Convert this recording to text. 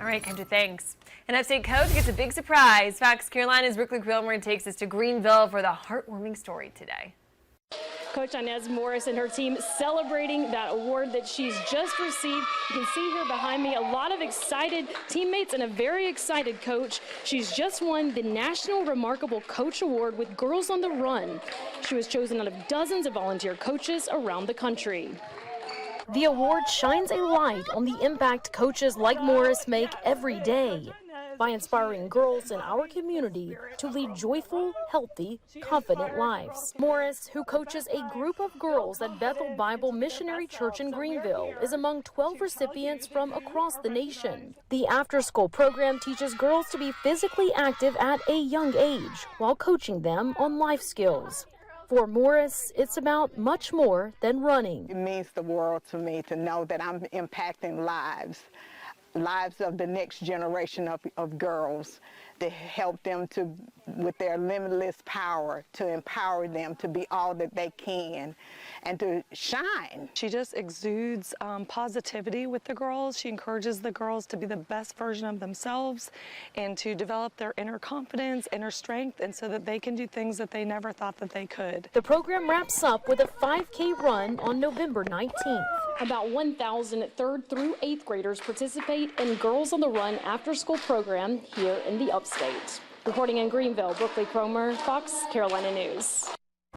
All right, Kendra, thanks. An Upstate coach gets a big surprise. Fox Carolina's Brooklyn Cromer takes us to Greenville for the heartwarming story today. Coach Inez Morris and her team celebrating that award that she's just received. You can see here behind me a lot of excited teammates and a very excited coach. She's just won the National Remarkable Coach Award with Girls on the Run. She was chosen out of dozens of volunteer coaches around the country. The award shines a light on the impact coaches like Morris make every day by inspiring girls in our community to lead joyful, healthy, confident lives. Morris, who coaches a group of girls at Bethel Bible Missionary Church in Greenville, is among 12 recipients from across the nation. The after-school program teaches girls to be physically active at a young age while coaching them on life skills. For Morris, it's about much more than running. It means the world to me to know that I'm impacting lives of the next generation of girls, to help them with their limitless power, to empower them to be all that they can and to shine. She just exudes positivity with the girls. She encourages the girls to be the best version of themselves and to develop their inner confidence, inner strength, and so that they can do things that they never thought that they could. The program wraps up with a 5K run on November 19th. About 1,000 3rd through 8th graders participate in Girls on the Run after-school program here in the Upstate. Reporting in Greenville, Brooklyn Cromer, Fox Carolina News.